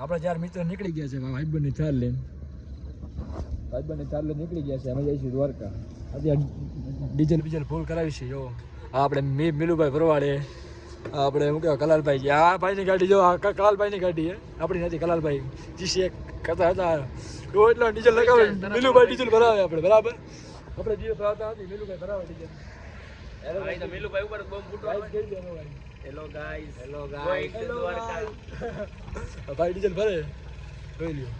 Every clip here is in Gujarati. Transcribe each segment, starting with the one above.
આપણા 4 મિત્રો નીકળી ગયા છે ભાઈબંધની ચાર લઈને નીકળી ગયા છે. અમે જઈશું દ્વારકા. આજે ડીઝલ ફૂલ કરાવી છે. જો આપણે મિલુભાઈ ભરવાડે, આપણે શું કહેવાય કલાલભાઈ છે. આ ભાઈની ગાડી જો, આ કલાલભાઈની ગાડી છે, આપણી નથી. કલાલભાઈ GC1 કરતા હતા તો એટલો ડીઝલ લગાવે. મિલુભાઈ ડીઝલ ભરાવે આપણે, બરાબર. આપણે ડીઝલ ભરાવતા નથી, મિલુભાઈ ભરાવે ડીઝલ. મિલુભાઈ ઉપર બોમ્બ ફૂટવા હેલો ગાઈસ દ્વારકા ભાઈ ડીઝલ ભરે જોઈ લ્યો.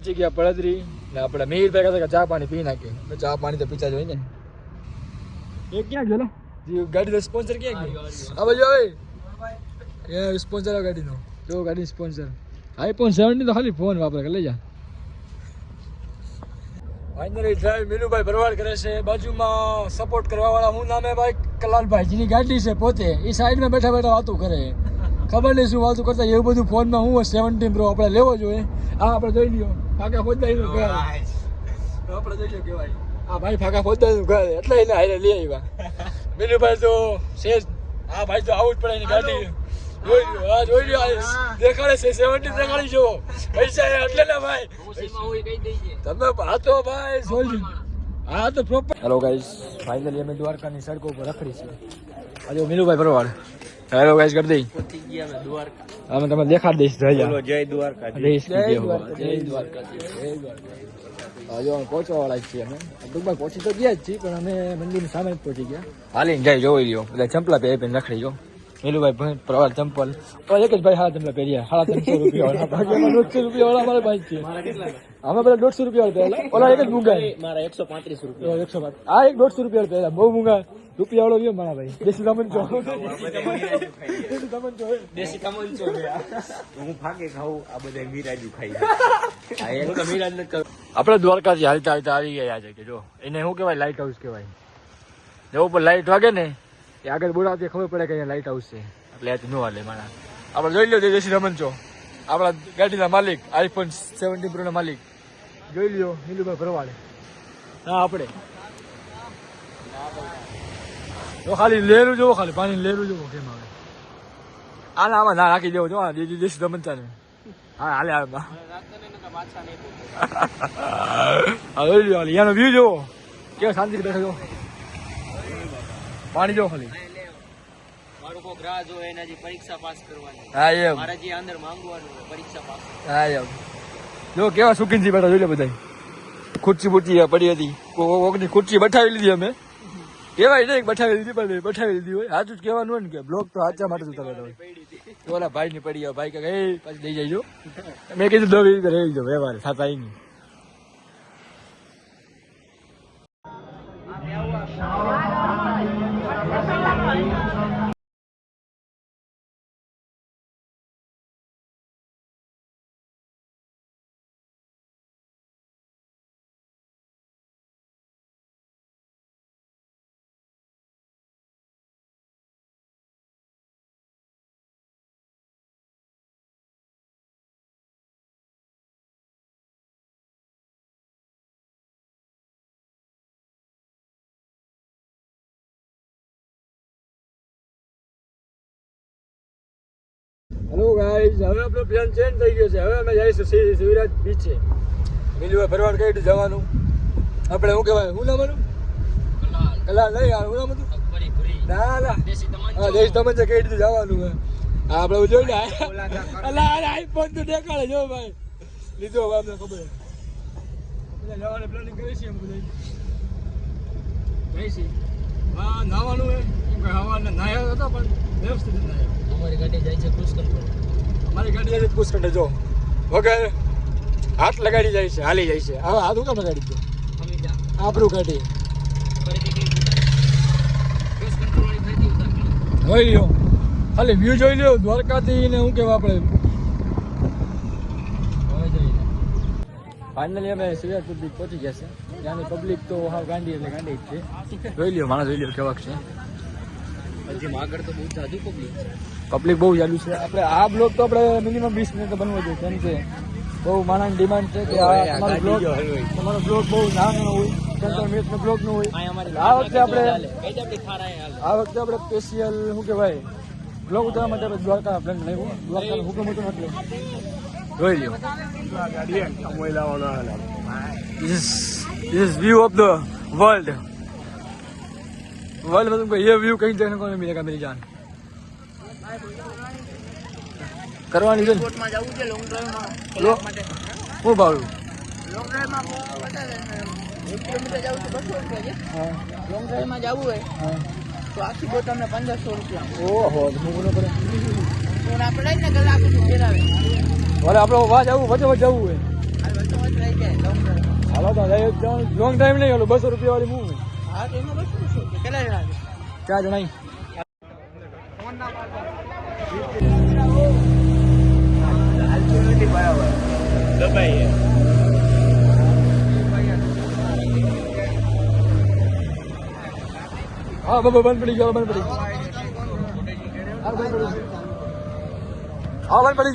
જગ્યા પડદરી ને આપણે મીરભાઈ કહેતા કે ચા પાણી પી નાખીએ. ચા પાણી તો પીતા જ હોય ને. એ ક્યાં ગયો ગાડી નો સ્પોન્સર ક્યાં ગયો? આ બાજુ આવે એ સ્પોન્સર ગાડીનો. જો ગાડી સ્પોન્સર iPhone 17 તો ખાલી ફોન વાપરે લઈ જા. ફાઇનલી ડ્રાઈવ મિલુભાઈ ભરવાડ કરે છે. બાજુમાં સપોર્ટ કરવા વાળા હું નામે ભાઈ કલાલભાઈ, જેની ગાડી છે પોતે એ સાઈડમાં બેઠા બેઠા વાતું કરે. ખબર નહીં શું વાતું કરતા એવું બધું ફોનમાં. હું 17 પ્રો આપણે લેવો જોઈએ. આ આપણે જોઈ લ્યો ફાકા ફોજદારીનું ઘર. આપણે જોઈ લ્યો કેવાય આ ભાઈ ફાકા ફોજદારીનું ઘર, એટલે એને હારે લઈ આવ્યા. મિલુભાઈ તો સેજ હા ભાઈ તો આવું જ પડે એની ગાડી. જોઈ લ્યો, હા જોઈ લ્યો, દેખાડે છે 17 દેખાડી જો પૈસા એટલે ને ભાઈ તમે આ તો ભાઈ જોઈ લ્યો. હા તો પ્રોપર. હેલો ગાઈસ, ફાઇનલી અમે દ્વારકાની સડકો ઉપર રખડી છે. આજે મિલુભાઈ ભરવાડ. હેલો ગાઈસ કરી દઈ પહોંચી ગયા અમે દ્વારકા. અમે તમને દેખાડ દઈશ. જય દ્વારકા, જય દ્વારકા. જો પહોંચવા વાળા છીએ અમે. ટૂંકમાં પહોંચી તો ગયા જ છીએ, પણ અમે મંદિરની સામે જ પહોંચી ગયા. હાલીને જાય જોઈ લ્યો. બધા ચંપલા પહેરીને રખડી જો. મિલુભાઈ પ્રવાળ ચંપલ એક જ ભાઈ હાડા ચંપલા પહેર્યા. 350 રૂપિયા વાળા, 150 રૂપિયા વાળા અમારે ભાઈ છે. અમે બધા 150 રૂપિયા પહેલા. ઓલા એક જ મૂંગા મારા 135 રૂપિયા. 105 આ એક 150 રૂપિયા પહેલા. બહુ મૂંગા રૂપિયા વાળો રહ્યો મારા ભાઈ. દેશી તમંચો હું ફાકે ખાઉં. આ બધા મીરાજુ ખાઈ. આપણે દ્વારકાથી હાલતા હાલતા આવી ગયા છે કે જો એને શું કહેવાય લાઇટ હાઉસ કહેવાય. જો ઉપર લાઇટ વાગે ને એ આગળ બોલાવતી ખબર પડે કે અહીંયા લાઇટ હાઉસ છે. એટલે આથી ન હાલે મારા. આપણે જોઈ લો દેશી રમન છો, આપણા ગાડીના માલિક, iPhone 17 પ્રો ના માલિક. જોઈ લ્યો મિલુભાઈ ભરવાડે. હા આપણે જો ખાલી લેરું જોવો, ખાલી પાણી લેરું જોવો કેમ આવે. આના આમાં ના રાખી દેવો જો દેશી રમનચા ને. હા હાલે હાલે જોઈ લ્યો. અહીંયાનો વ્યૂ જોવો કેવો શાંતિથી બેઠો જો. પાણી જો ખાલી. મારું કોક રાહ જો એના જે પરીક્ષા પાસ કરવાની. હા એમ મારા જે અંદર માંગવાનું પરીક્ષા પાસ. હા એમ જો કેવા સુકીનજી બેઠા જોઈ લે બધા. ખુરશી બુરશી પડી હતી, કોકની ખુરશી બઠાવી લીધી અમે. કેવાય નહીં બઠાવી લીધી, પણ બઠાવી લીધી હોય. સાચું જ કહેવાનું હોય ને કે બ્લોક તો સાચા માટે જ ઉતારતા હોય. ઓલા ભાઈ ની પડી ભાઈ કે પાછી લઈ જાય. મેં કીધું દો રહી જાવ વ્યવહાર થતા નહીં. હેલો ગાઈસ, હવે આપણો પ્લાન ચેન્જ થઈ ગયો છે. હવે અમે જઈશું શિવરાજ બીચે. મિલુભાઈ ભરવાડ કઈ રીતે જવાનું આપણે શું કહેવાય શું નામ હતું? કલાલ નહીં યાર, શું નામ હતું? ના ના દેશી તમંચા કઈ રીતે જવાનું હે આપણે જોઈ ને. iPhone તો દેખાડે જો ભાઈ લીધો હવે અમને ખબર બધા જવાની પ્લાનિંગ કરી છે. બધા જઈશી. હા નાવાનું હે હવાના નાયા હતા પણ વ્યવસ્થિત નાયા. અમારી ગાડી જાય છે પુષ્કર. અમારી ગાડી જાય છે પુષ્કર જો વગર હાથ લગાડી જાય છે, હાલી જાય છે. હવે હાથ હું કામ લગાડી દો આપણું ગાડી જોઈ લ્યો. ખાલી વ્યૂ જોઈ લ્યો દ્વારકાથી ને શું કહેવાય આપણે. ફાઇનલી અમે શિવરાજપુર બીચ પહોંચી ગયા છે. ત્યાંની પબ્લિક તો હાવ ગાંડી એટલે ગાંડી જ છે. જોઈ લ્યો માણસ, જોઈ લ્યો કેવાક છે. હજી આગળ તો બહુ જાજુ પબ્લિક બહુ જાજુ છે. આપણે આ બ્લોગ તો આપણે મિનિમમ 20 મિનિટ બનવો જોઈએ, કેમ કે બહુ માણસની ડિમાન્ડ છે કે તમારો બ્લોગ બહુ નાનો હોય. ત્રણ મિનિટનો બ્લોગ નું હોય. આ વખતે આપણે સ્પેશિયલ શું કહેવાય બ્લોગ ઉતારવા માટે આપણે દ્વારકા પ્લાન બનાવ્યો. દ્વારકા હુકમ હતો એટલે જોઈ લ્યો. This is view of the world. World में तुमको ये व्यू कहीं देखने को नहीं मिलेगा मेरी जान. કરવાની છે કોટમાં જવું છે લોંગ ડ્રાઈવમાં હું ભાડું લોંગ ડ્રાઈવમાં વધારે 1 કિલોમીટર જવું છે 200 રૂપિયા છે. હા લોંગ ડ્રાઈવમાં જવું હોય હા તો આખી બોટ તમને 1500 રૂપિયા. ઓહો હું બોલો કરે ફોન આપણે લઈને ગલા બધું ફેરાવે. અરે આપણે વાજ આવું વચ્ચે વચ્ચે જવું હોય. આ વચ્ચે વચ્ચે રહી જાય લોંગ ડ્રાઈવ. હાલો તો લોંગ ટાઈમ નહીં હાલો 200 રૂપિયા વાળી મૂવ હા તો એમાં 200 રૂપિયા કેટલા જણા છે? 4 જણા બરાબર દબાઈ હા બાબા બંધ પડી ગયો બંધ પડી હા બંધ પડી